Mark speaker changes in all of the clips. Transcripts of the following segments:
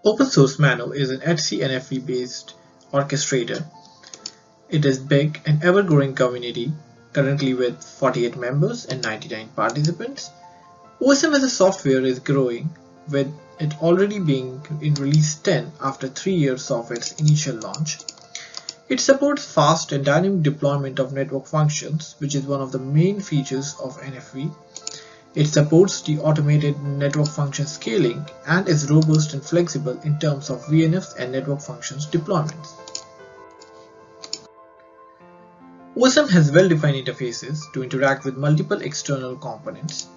Speaker 1: Open Source Mano is an Etsy NFV based orchestrator. It is big and ever-growing community, currently with 48 members and 99 participants. OSM as a software is growing, with it already being in release 10 after 3 years of its initial launch. It supports fast and dynamic deployment of network functions, which is one of the main features of NFV. It supports the automated network function scaling and is robust and flexible in terms of VNFs and network functions deployments. OSM has well-defined interfaces to interact with multiple external components.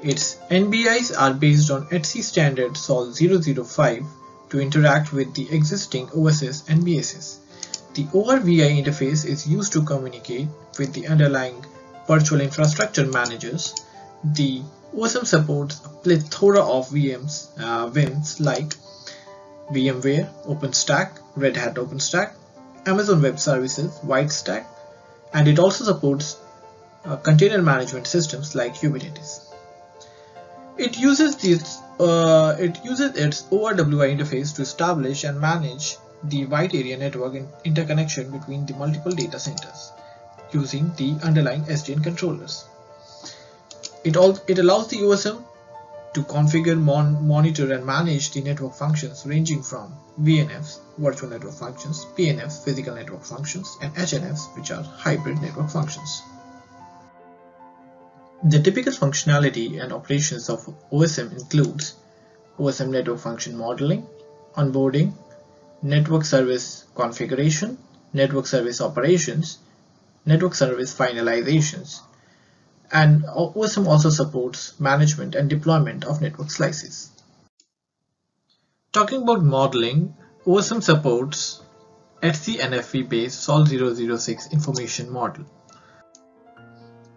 Speaker 1: Its NBIs are based on Etsy standard SOL 005 to interact with the existing OSS NBSs. The ORVI interface is used to communicate with the underlying virtual infrastructure managers. The OSM supports a plethora of VMs like VMware, OpenStack, Red Hat OpenStack, Amazon Web Services, WhiteStack, and it also supports container management systems like Kubernetes. It uses its ORWI interface to establish and manage the wide area network interconnection between the multiple data centers using the underlying SDN controllers. It allows the OSM to configure, monitor and manage the network functions ranging from VNFs, virtual network functions, PNFs, physical network functions, and HNFs, which are hybrid network functions. The typical functionality and operations of OSM includes OSM network function modeling, onboarding, network service configuration, network service operations, network service finalizations, and OSM also supports management and deployment of network slices. Talking about modeling, OSM supports Etsy NFV based SOL 006 information model.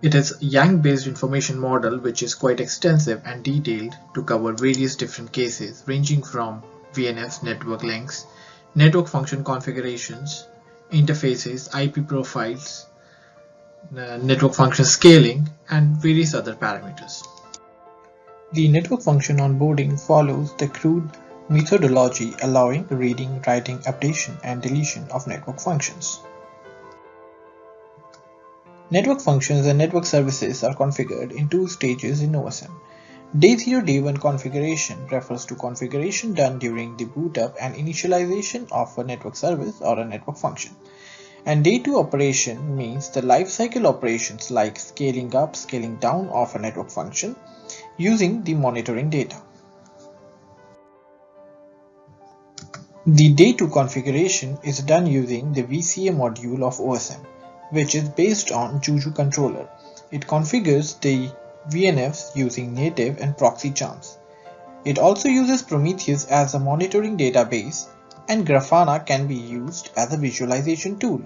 Speaker 1: It is a Yang based information model which is quite extensive and detailed to cover various different cases ranging from VNFs, network links, network function configurations, interfaces, IP profiles, network function scaling, and various other parameters. The network function onboarding follows the CRUD methodology allowing reading, writing, updation, and deletion of network functions. Network functions and network services are configured in two stages in OSM. Day 0, Day 1 configuration refers to configuration done during the boot up and initialization of a network service or a network function. And Day 2 operation means the lifecycle operations like scaling up, scaling down of a network function using the monitoring data. The Day 2 configuration is done using the VCA module of OSM, which is based on Juju controller. It configures the VNFs using native and proxy charms. It also uses Prometheus as a monitoring database, and Grafana can be used as a visualization tool.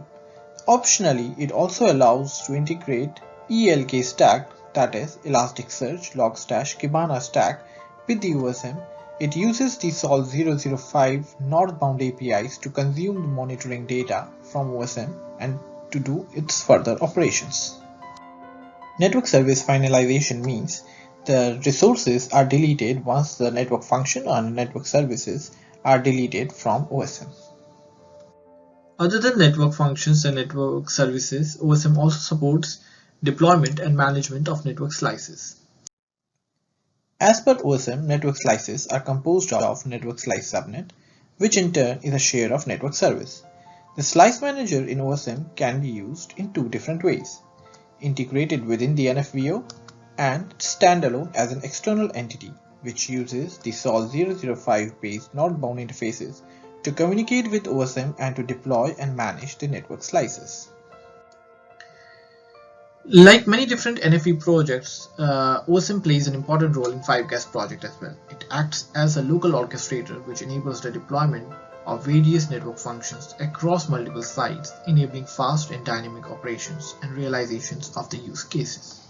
Speaker 1: Optionally, it also allows to integrate ELK stack, that is Elasticsearch, Logstash, Kibana stack with the OSM. It uses the SOL 005 northbound APIs to consume the monitoring data from OSM and to do its further operations. Network service finalization means the resources are deleted once the network function and network services are deleted from OSM. Other than network functions and network services, OSM also supports deployment and management of network slices. As per OSM, network slices are composed of network slice subnet, which in turn is a share of network service. The slice manager in OSM can be used in two different ways: integrated within the NFVO and standalone as an external entity, which uses the SOL 005 based northbound interfaces to communicate with OSM and to deploy and manage the network slices. Like many different NFV projects, OSM plays an important role in 5GAS project as well. It acts as a local orchestrator which enables the deployment of various network functions across multiple sites, enabling fast and dynamic operations and realizations of the use cases.